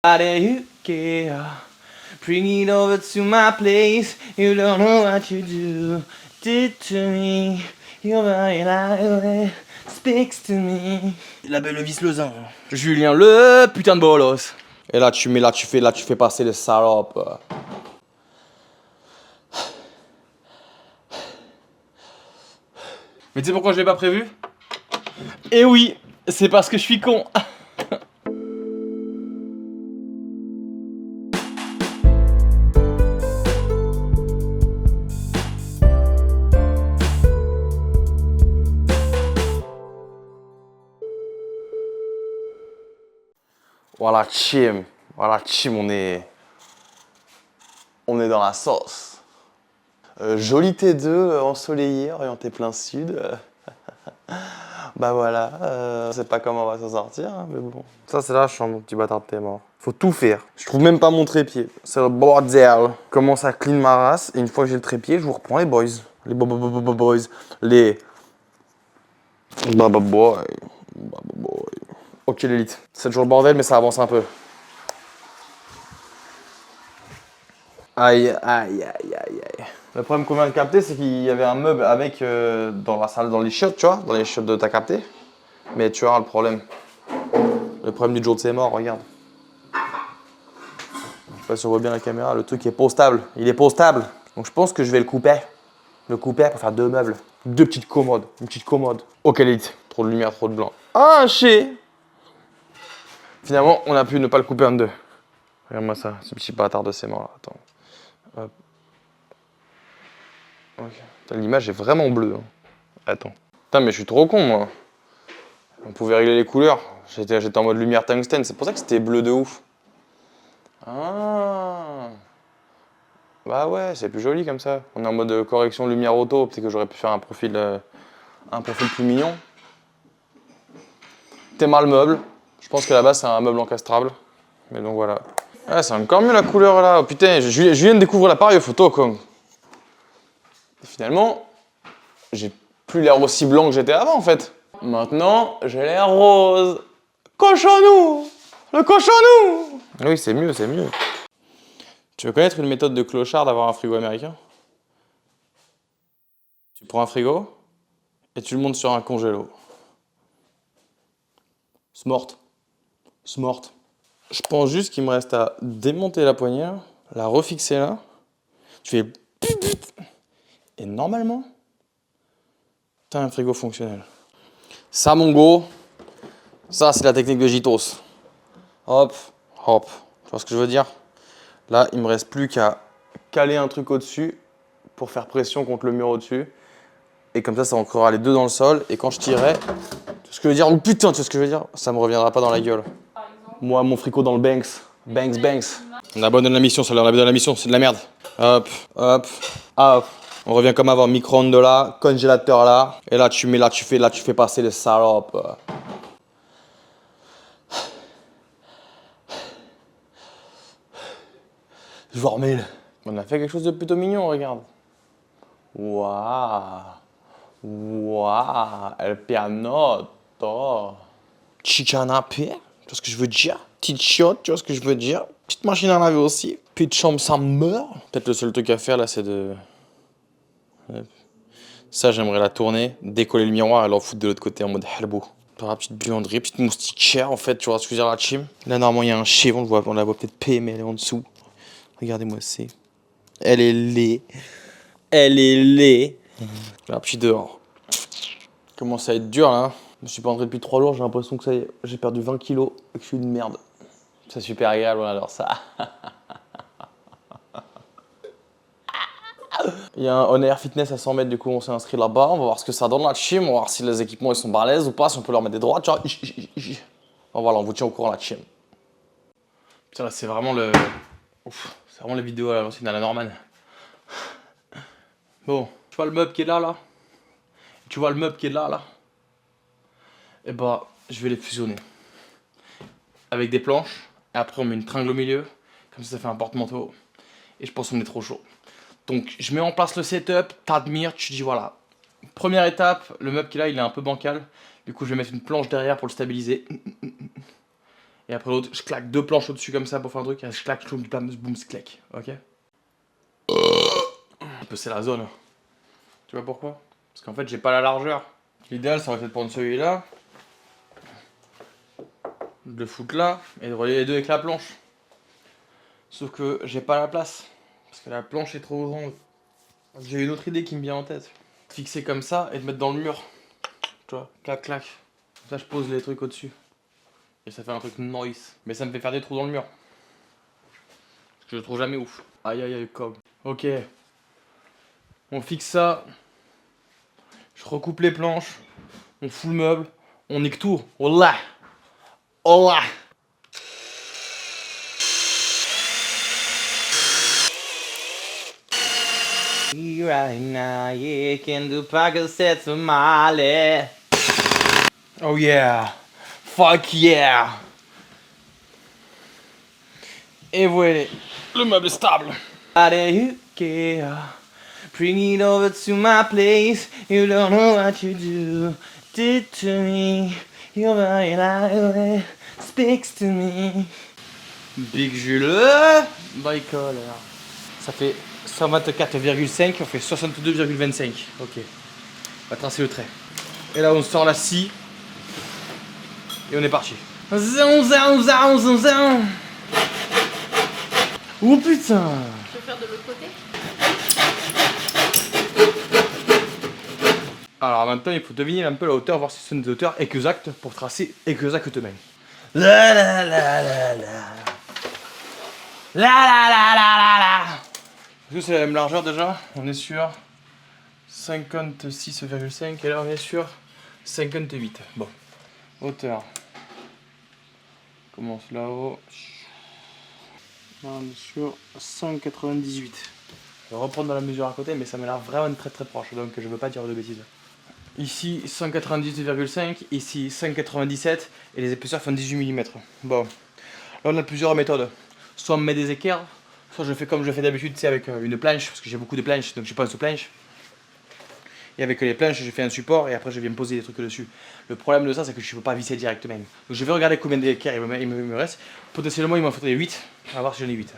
You care. Bring it over to my place. You don't know what you did to me. Your body like speaks to me. La belle Vislezin. Julien le putain de bolos. Et là tu fais passer les salopes. Mais tu sais pourquoi je l'ai pas prévu? Eh oui, c'est parce que je suis con. Voilà, chim, on est dans la sauce. Joli T2 ensoleillé, orienté plein sud. Bah voilà, je sais pas comment on va s'en sortir, hein, mais bon. Ça c'est la chambre, mon petit bâtard de t'es mort. Faut tout faire. Je trouve même pas mon trépied. C'est le bordel. Comment ça clean ma race, et une fois que j'ai le trépied, je vous reprends les boys. Les boys. Les baba boy. Ok l'élite. C'est toujours le bordel, mais ça avance un peu. Aïe. Le problème qu'on vient de capter, c'est qu'il y avait un meuble avec dans la salle, dans les chiottes, tu vois, dans les chiottes de ta capté. Mais tu vois le problème. Le problème du jour de ses morts, regarde. Je sais pas si on voit bien la caméra, le truc est postable. Il est postable. Donc je pense que je vais le couper. Le couper pour faire deux meubles. Deux petites commodes. Une petite commode. Ok l'élite. Trop de lumière, trop de blanc. Ah, chier. Finalement, on a pu ne pas le couper en deux. Regarde-moi ça, ce petit bâtard de ses morts là. Attends. Hop. Ok. L'image est vraiment bleue. Hein. Attends. Putain, mais je suis trop con, moi. On pouvait régler les couleurs. J'étais en mode lumière tungstène. C'est pour ça que c'était bleu de ouf. Ah. Bah ouais, c'est plus joli comme ça. On est en mode correction lumière auto. Peut-être que j'aurais pu faire un profil plus mignon. T'es mal meuble. Je pense que là-bas, c'est un meuble encastrable. Mais donc voilà. Ah, c'est encore mieux la couleur là. Oh, putain, je viens de découvrir l'appareil photo quoi. Et finalement, j'ai plus l'air aussi blanc que j'étais avant en fait. Maintenant, j'ai l'air rose. Cochonou! Le cochonou! Oui, c'est mieux, c'est mieux. Tu veux connaître une méthode de clochard d'avoir un frigo américain? Tu prends un frigo et tu le montes sur un congélo. Smart. Je pense juste qu'il me reste à démonter la poignée, la refixer là. Tu fais... Et normalement, t'as un frigo fonctionnel. Ça, mon go, ça, c'est la technique de Gitos. Hop. Tu vois ce que je veux dire? Là, il me reste plus qu'à caler un truc au-dessus pour faire pression contre le mur au-dessus. Et comme ça ancrera les deux dans le sol. Et quand je tirerai, tu vois ce que je veux dire? Oh putain, tu vois ce que je veux dire? Ça me reviendra pas dans la gueule. Moi, mon frigo dans le Banks. Banks. On abandonne la mission, c'est de la merde. Hop. On revient comme avant, micro-ondes là, congélateur là. Et là, tu fais passer les salopes. Je vous remets. On a fait quelque chose de plutôt mignon, regarde. Waouh, el pianotto. Petit canapé, tu vois ce que je veux dire? Petite chiotte, tu vois ce que je veux dire? Petite machine à laver aussi. Petite chambre sans meur. Peut-être le seul truc à faire là, c'est de... Ça, j'aimerais la tourner, décoller le miroir et l'en foutre de l'autre côté en mode helbo. Par la petite buanderie, petite moustiquaire en fait, tu vois ce que je veux dire la chim. Là, normalement, il y a un chien, on la voit peut-être P, mais elle est en dessous. Regardez-moi, c'est... Elle est laid. Là, puis dehors. Commence à être dur là. Je me suis pas entraîné depuis 3 jours, j'ai l'impression que ça y est, j'ai perdu 20 kilos et que je suis une merde. C'est super agréable, on adore ça. Il y a un On Air Fitness à 100 mètres, du coup on s'est inscrit là-bas. On va voir ce que ça donne la chim, on va voir si les équipements ils sont balèzes ou pas, si on peut leur mettre des droits, tu vois. Bon, voilà, on vous tient au courant la chim. Putain, là c'est vraiment le... Ouf, c'est vraiment la vidéo à l'ancienne, à la Norman. Bon, tu vois le meuble qui est là, Tu vois le meuble qui est là, Et bah, je vais les fusionner. Avec des planches, et après on met une tringle au milieu, comme ça fait un porte-manteau. Et je pense qu'on est trop chaud. Donc je mets en place le setup, t'admires, tu dis voilà. Première étape, le meuble qui est là, il est un peu bancal. Du coup, je vais mettre une planche derrière pour le stabiliser. Et après l'autre, je claque 2 planches au-dessus comme ça pour faire un truc. Et je claque, je boum, je claque. Ok. Un peu c'est la zone. Tu vois pourquoi? Parce qu'en fait, j'ai pas la largeur. L'idéal, ça aurait été de prendre celui-là, de le foutre là, et de relier les deux avec la planche. Sauf que j'ai pas la place. Parce que la planche est trop grande. J'ai une autre idée qui me vient en tête. Fixer comme ça et de mettre dans le mur. Tu vois, clac, clac. Comme ça, je pose les trucs au-dessus. Et ça fait un truc nice. Mais ça me fait faire des trous dans le mur. Parce que je le trouve jamais ouf. Aïe, aïe, aïe, cog. Ok. On fixe ça. Je recoupe les planches. On fout le meuble. On nique tout. Wallah. Wallah. Right now, you can do pocket sets of Mali. Oh yeah. Fuck yeah. Et voilà. Le meuble est stable. Allez, bring it over to my place. You don't know what you did to me. Your body like speaks to me. Big Jules, bricoleur. Ça fait 124,5, on fait 62,25. Ok. On va tracer le trait. Et là, on sort la scie. Et on est parti. Zan, zan, zan, zan, zan. Oh putain! Je peux faire de l'autre côté? Alors maintenant, il faut deviner un peu la hauteur, voir si ce sont des hauteurs exactes pour tracer exactement. La la la la la. La la la la la la. Est-ce que c'est la même largeur déjà? On est sur 56,5 et là on est sur 58. Bon. Hauteur. On commence là-haut. Là on est sur 198. Je vais reprendre dans la mesure à côté, mais ça m'a l'air vraiment très très proche, donc je veux pas dire de bêtises. Ici 198,5, ici 197 et les épaisseurs font 18 mm. Bon, là on a plusieurs méthodes. Soit on met des équerres, soit je fais comme je fais d'habitude, c'est avec une planche, parce que j'ai beaucoup de planches, donc je pense aux planches. Et avec les planches, je fais un support et après je viens poser des trucs dessus. Le problème de ça, c'est que je ne peux pas visser directement. Donc je vais regarder combien d'équerres il me reste. Potentiellement, il m'en faudrait 8. On va voir si j'en ai 8.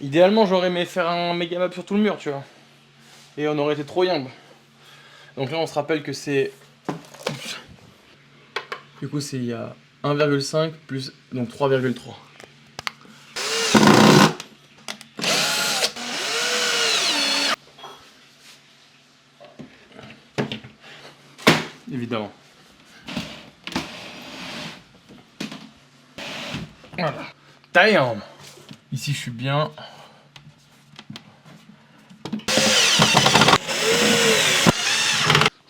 Idéalement, j'aurais aimé faire un méga map sur tout le mur, tu vois. Et on aurait été trop yambe. Donc là, on se rappelle que c'est... Du coup, c'est il y a 1,5 plus... donc 3,3. Évidemment. Voilà. Damn! Ici, je suis bien.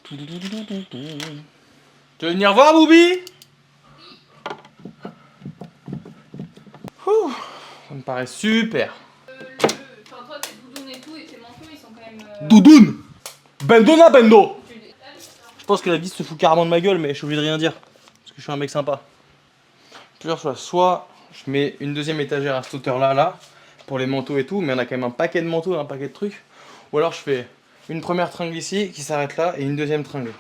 Tu veux venir voir, Boubi? Ça me paraît super. Enfin, toi, tes doudounes et tout, et tes manteaux, ils sont quand même. Doudoune! Bendona Bendo! Je pense que la vis se fout carrément de ma gueule, mais je suis obligé de rien dire. Parce que je suis un mec sympa. Plusieurs choix. Soit je mets une deuxième étagère à cette hauteur-là, là, pour les manteaux et tout, mais on a quand même un paquet de manteaux, un paquet de trucs. Ou alors je fais une première tringle ici, qui s'arrête là, et une deuxième tringle.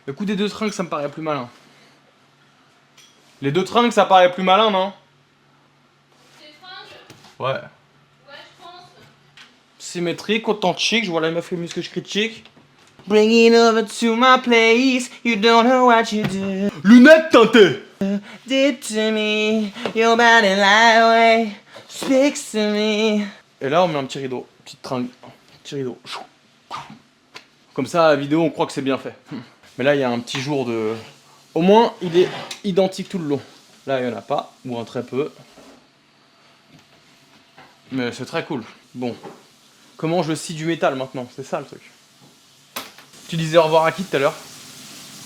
Le coup des deux tringles, ça me paraît plus malin. Les deux tringles, ça paraît plus malin, non? Tes fringues? Ouais. Ouais, je pense. Symétrique, authentique, je vois la meuf les muscles, je critique. Bring it over to my place, you don't know what you do. Lunettes teintées! Did to me, your body lie away, speaks to me. Et là, on met un petit rideau, petite tringle, petit rideau. Comme ça, la vidéo, on croit que c'est bien fait. Mais là, il y a un petit jour de... Au moins, il est identique tout le long. Là, il n'y en a pas, ou un très peu. Mais c'est très cool. Bon. Comment je scie du métal maintenant? C'est ça le truc. Tu disais au revoir à qui tout à l'heure?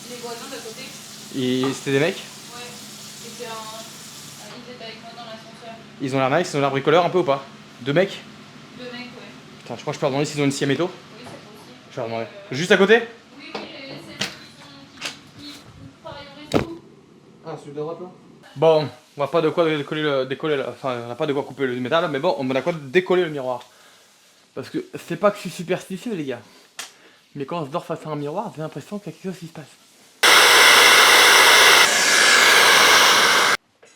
Les voisins d'à côté? Et c'était des mecs? Ouais. C'était ils étaient avec moi dans l'ascenseur. Ils ont l'air nice, ils ont l'air bricoleurs un peu ou pas? Deux mecs? Deux mecs, ouais. Putain, je crois que je peux leur demander s'ils ont une scie à métaux. Oui, c'est possible. Je vais leur demander. Juste à côté? Oui, oui, c'est ceux qui travaillent en réseau. Ah, celui de droite là? Bon, on n'a pas de quoi décoller enfin, on n'a pas de quoi couper le métal, mais bon, on a de quoi décoller le miroir. Parce que c'est pas que je suis superstitieux, les gars. Mais quand je dors face à un miroir, j'ai l'impression qu'il y a quelque chose qui se passe.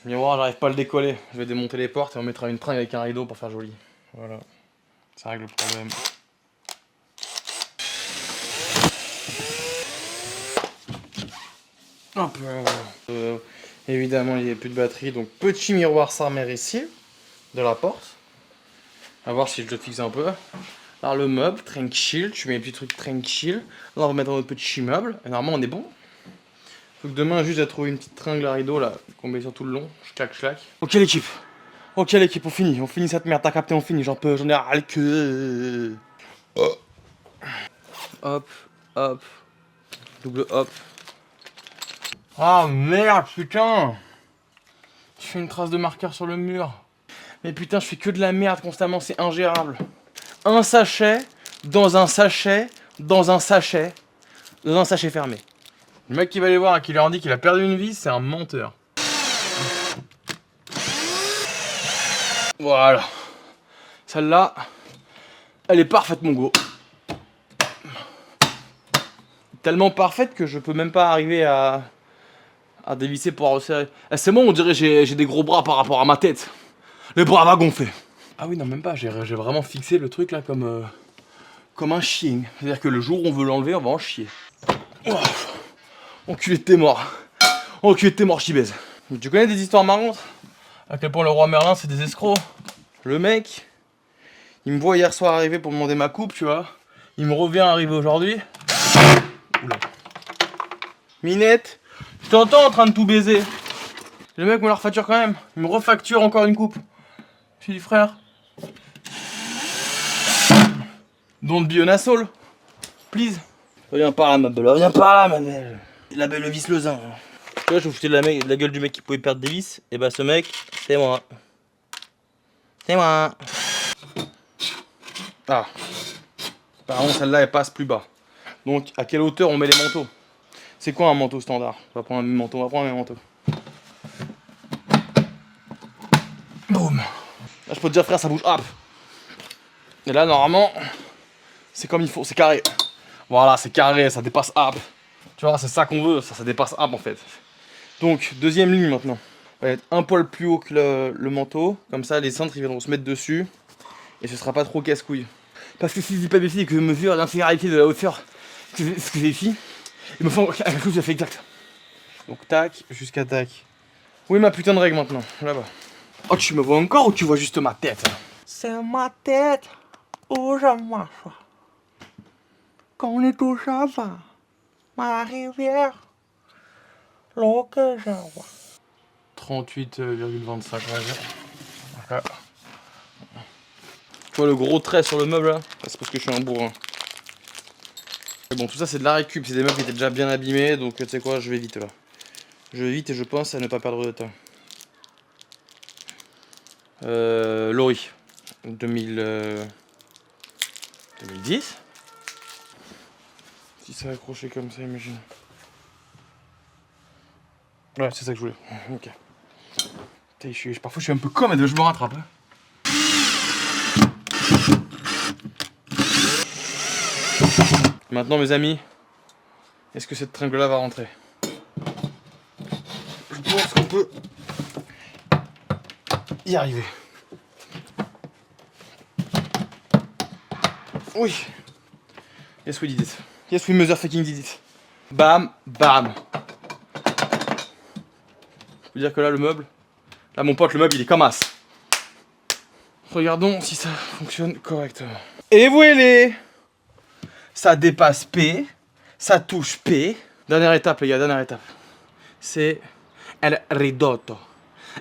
Miroir, j'arrive pas à le décoller. Je vais démonter les portes et on mettra une tringle avec un rideau pour faire joli. Voilà. Ça règle le problème. Hop. Évidemment, il n'y a plus de batterie. Donc, petit miroir s'armère ici, de la porte. À voir si je le fixe un peu. Alors, le meuble, tranquille. Tu mets un petit truc tranquille. Là, on va mettre notre petit meuble. Et normalement, on est bon. Faut que demain, juste à trouver une petite tringle à rideau là, qu'on met sur tout le long. Je claque, je claque. Ok, l'équipe. Ok, l'équipe, on finit cette merde. T'as capté, on finit. J'en ai ras le queue. Hop, hop. Double hop. Ah merde, putain. Je fais une trace de marqueur sur le mur. Mais putain, je fais que de la merde constamment, c'est ingérable. Un sachet, dans un sachet, dans un sachet, dans un sachet fermé. Le mec qui va aller voir et qui leur dit qu'il a perdu une vis, c'est un menteur. Voilà. Celle-là, elle est parfaite, mon go. Tellement parfaite que je peux même pas arriver à dévisser pour resserrer. Eh, c'est bon, on dirait que j'ai des gros bras par rapport à ma tête. Les bras va gonfler. Ah oui, non, même pas. J'ai vraiment fixé le truc là comme un chien. C'est-à-dire que le jour où on veut l'enlever, on va en chier. Oh, enculé de tes morts. Enculé de tes morts, chibèze. Tu connais des histoires marrantes? À quel point le roi Merlin, c'est des escrocs. Le mec, il me voit hier soir arriver pour me demander ma coupe, tu vois. Il me revient arriver aujourd'hui. Oula. Minette, je t'entends en train de tout baiser. Le mec me la refacture quand même. Il me refacture encore une coupe. Je lui dis frère. Don't be an asshole. Please. Viens par là ma belle. Viens par là ma belle. La belle vis le zin. Tu vois, je vous foutais de la gueule du mec qui pouvait perdre des vis. Et bah ce mec, c'est moi. C'est moi. Ah. Par contre celle-là elle passe plus bas. Donc à quelle hauteur on met les manteaux? C'est quoi un manteau standard? On va prendre un manteau, on va prendre un manteau. Boum. Là je peux te dire frère ça bouge, hop. Et là normalement, c'est comme il faut, c'est carré. Voilà, c'est carré, ça dépasse hop. Tu vois, c'est ça qu'on veut, ça dépasse hop en fait. Donc, deuxième ligne maintenant. On va être un poil plus haut que le manteau. Comme ça, les cintres ils viendront se mettre dessus. Et ce sera pas trop casse-couille. Parce que si je dis pas de bêtises et que je mesure l'intégralité de la hauteur ce que j'ai ici, il me faut quelque chose de fait exact. Donc tac, jusqu'à tac. Où est ma putain de règle maintenant? Là-bas. Oh, tu me vois encore ou tu vois juste ma tête? C'est ma tête où je marche. Quand on est au Java, ma rivière, l'eau que j'envoie. 38,25 voilà. Tu vois le gros trait sur le meuble là? C'est parce que je suis un bourrin. Mais bon, tout ça c'est de la récup, c'est des meubles qui étaient déjà bien abîmés, donc tu sais quoi, je vais vite là. Je vais vite et je pense à ne pas perdre de temps. Laurie, 2010. Si ça accroché comme ça, imagine. Ouais, c'est ça que je voulais. Ok. Parfois je suis un peu con, mais je me rattrape. Hein. Maintenant, mes amis, est-ce que cette tringle-là va rentrer? Je pense qu'on peut y arriver. Oui. Yes, we did it. Yes, we motherfucking did it. Bam, bam. Faut dire que là, le meuble... Là, mon pote, le meuble, il est comme as. Regardons si ça fonctionne correctement. Et voilà. Ça dépasse P. Ça touche P. Dernière étape, les gars, dernière étape. C'est el ridotto.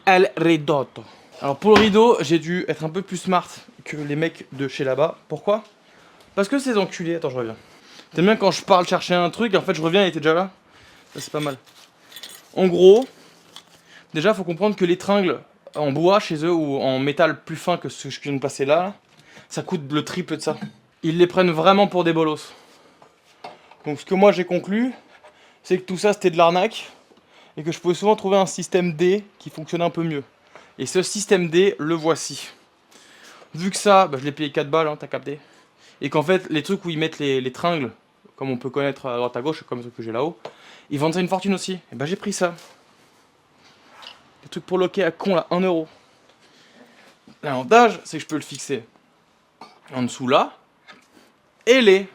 El ridotto. Alors, pour le rideau, j'ai dû être un peu plus smart que les mecs de chez là-bas. Pourquoi? Parce que ces enculés... Attends, je reviens. T'aimes bien quand je parle chercher un truc, en fait, je reviens, il était déjà là. Ça, c'est pas mal. En gros... Déjà, faut comprendre que les tringles en bois chez eux ou en métal plus fin que ce que je viens de passer là, ça coûte le triple de ça. Ils les prennent vraiment pour des bolos. Donc ce que moi j'ai conclu, c'est que tout ça c'était de l'arnaque et que je pouvais souvent trouver un système D qui fonctionnait un peu mieux. Et ce système D, le voici. vu que ça, bah, je l'ai payé 4 balles, hein, t'as capté. Et qu'en fait, les trucs où ils mettent les tringles, comme on peut connaître à droite à gauche, comme ce que j'ai là-haut, ils vendent ça une fortune aussi. Et bah j'ai pris ça. Des trucs pour loquer à con là, 1 euro. L'avantage, c'est que je peux le fixer en dessous là, et les.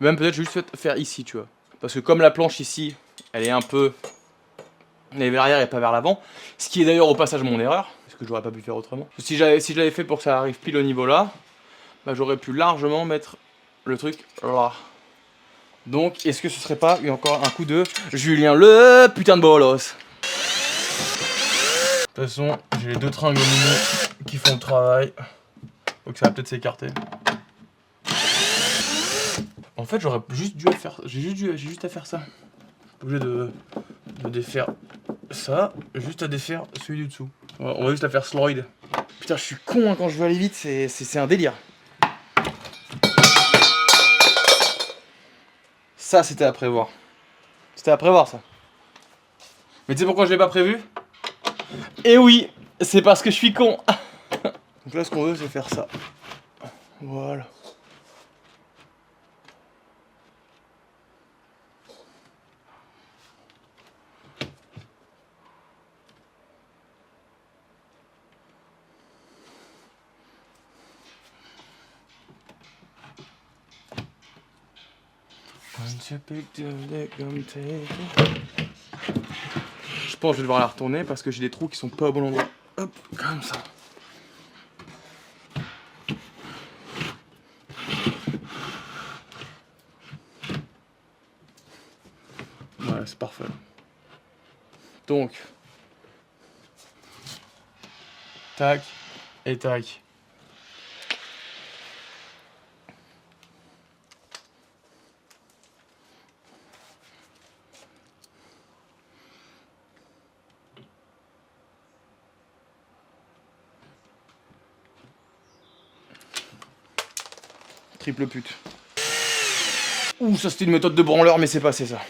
Même peut-être juste faire ici, tu vois. Parce que comme la planche ici, elle est un peu. Elle est vers l'arrière et pas vers l'avant. Ce qui est d'ailleurs au passage mon erreur, parce que j'aurais pas pu faire autrement. Si je l'avais fait pour que ça arrive pile au niveau là, bah j'aurais pu largement mettre le truc là. Donc, est-ce que ce serait pas encore un coup de Julien le putain de bolos? De toute façon, j'ai les 2 tringles au milieu qui font le travail. Donc ça va peut-être s'écarter. En fait, j'aurais juste dû faire. J'ai juste à faire ça. Pas obligé de défaire ça, juste à défaire celui du dessous. On va juste à faire slide. Putain, je suis con hein, quand je veux aller vite, c'est un délire. Ça, c'était à prévoir. C'était à prévoir ça. Mais tu sais pourquoi je l'ai pas prévu? Eh oui, c'est parce que je suis con. Donc là, ce qu'on veut, c'est faire ça. Voilà. Je pense que je vais devoir la retourner parce que j'ai des trous qui sont pas au bon endroit. Hop, comme ça. Voilà, c'est parfait. Donc, tac et tac. Triple pute. Ouh, ça c'était une méthode de branleur, mais c'est passé ça.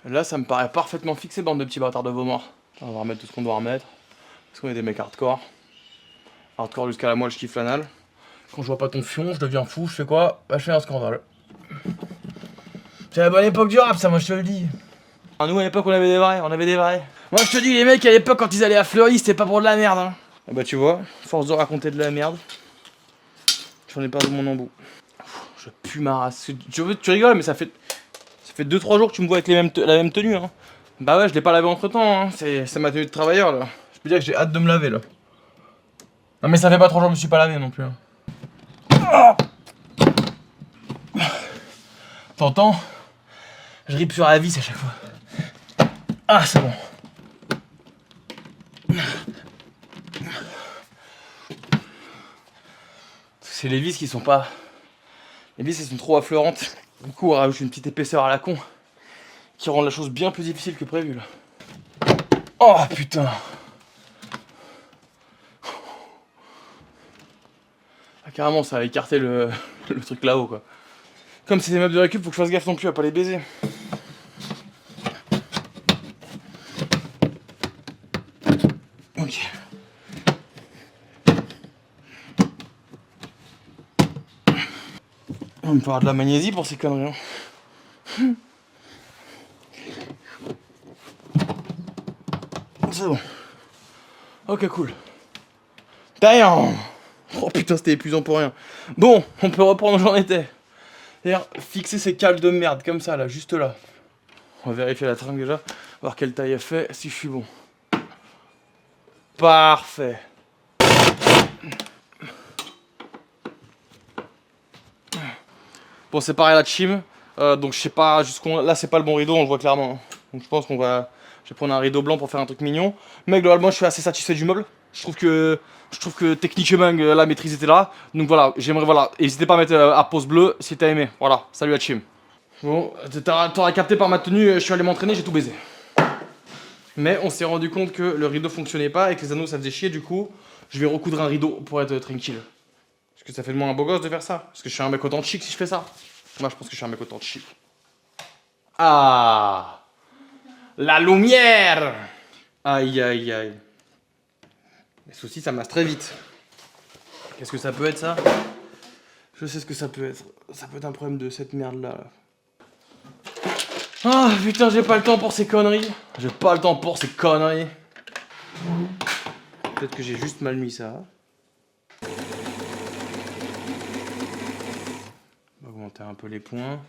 Là, ça me paraît parfaitement fixé, bande de petits bâtards de vomords. On va remettre tout ce qu'on doit remettre. Parce qu'on est des mecs hardcore. Hardcore jusqu'à la moelle, je kiffe l'anal. Quand je vois pas ton fion, je deviens fou, je fais quoi? Bah, je fais un scandale. C'est la bonne époque du rap, ça, moi je te le dis. Ah, nous à l'époque, on avait des vrais, Moi je te dis, les mecs à l'époque, quand ils allaient à Fleury, c'était pas pour de la merde. Hein. Et bah, tu vois, force de raconter de la merde, j'en ai perdu mon embout. Je pue ma race. Tu rigoles, mais ça fait 2-3 jours que tu me vois avec la même tenue. Hein. Bah ouais, je l'ai pas lavé entre temps. Hein. C'est ma tenue de travailleur là. Je peux dire que j'ai hâte de me laver là. Non, mais ça fait pas 3 jours que je me suis pas lavé non plus. Hein. T'entends? Je ripe sur la vis à chaque fois. Ah, c'est bon. C'est les vis qui sont pas. Les vis elles sont trop affleurantes. Du coup, on rajoute une petite épaisseur à la con qui rend la chose bien plus difficile que prévu là. Oh putain! Ah, carrément, ça a écarté le truc là-haut quoi. Comme c'est des meubles de récup, faut que je fasse gaffe non plus à pas les baiser. Ok. On me parle de la magnésie pour ces conneries. Hein. C'est bon. Ok, cool. Damn! Oh putain, c'était épuisant pour rien. Bon, on peut reprendre où j'en étais. D'ailleurs, fixer ces cales de merde comme ça, là, juste là. On va vérifier la tringle déjà, voir quelle taille elle fait, si je suis bon. Parfait. Bon, c'est pareil la chim. Donc je sais pas jusqu'où. Là, c'est pas le bon rideau, on le voit clairement. Donc je pense qu'on va. Je vais prendre un rideau blanc pour faire un truc mignon. Mais globalement, je suis assez satisfait du meuble. Je trouve que techniquement la maîtrise était là. Donc voilà, j'aimerais voilà. N'hésitez pas à mettre à pause bleue si t'as aimé. Voilà, salut à Chim. Bon, t'auras capté par ma tenue, je suis allé m'entraîner, j'ai tout baisé. Mais on s'est rendu compte que le rideau fonctionnait pas et que les anneaux ça faisait chier. Du coup, je vais recoudre un rideau pour être tranquille. Est-ce que ça fait de moi un beau gosse de faire ça? Est-ce que je suis un mec autant chic si je fais ça? Moi, je pense que je suis un mec autant chic. Ah! La lumière! Aïe, aïe, aïe. Les soucis, ça masse très vite. Qu'est-ce que ça peut être, ça? Je sais ce que ça peut être. Ça peut être un problème de cette merde-là. Ah, putain, j'ai pas le temps pour ces conneries. J'ai pas le temps pour ces conneries. Peut-être que j'ai juste mal mis ça. On va augmenter un peu les points.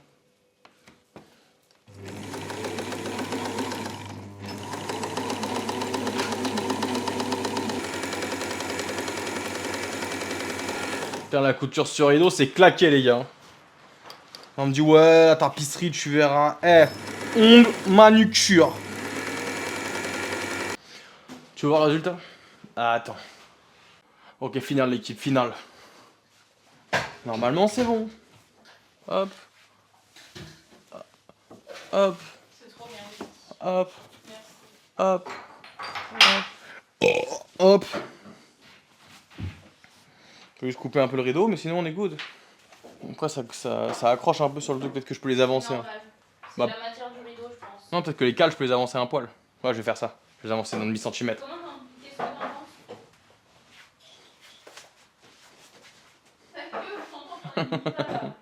Putain, la couture sur rideau, c'est claqué, les gars. On me dit, ouais, la tapisserie, tu verras. Ongle, manucure. Tu veux voir le résultat? Ah, attends. Ok, finale, l'équipe, finale. Normalement, c'est bon. Hop. Hop. C'est trop bien. Hop. Merci. Hop. Hop. Je peux juste couper un peu le rideau, mais sinon on est good. Après, ça accroche un peu sur le dos, peut-être que je peux les avancer. Hein. Normal. C'est Bah. la matière du rideau, je pense. Non, peut-être que les cales, je peux les avancer un poil. Ouais, je vais faire ça. Je vais les avancer d'un demi-centimètre. Comment qu'est-ce que t'en penses? Ta gueule, je t'entends parler de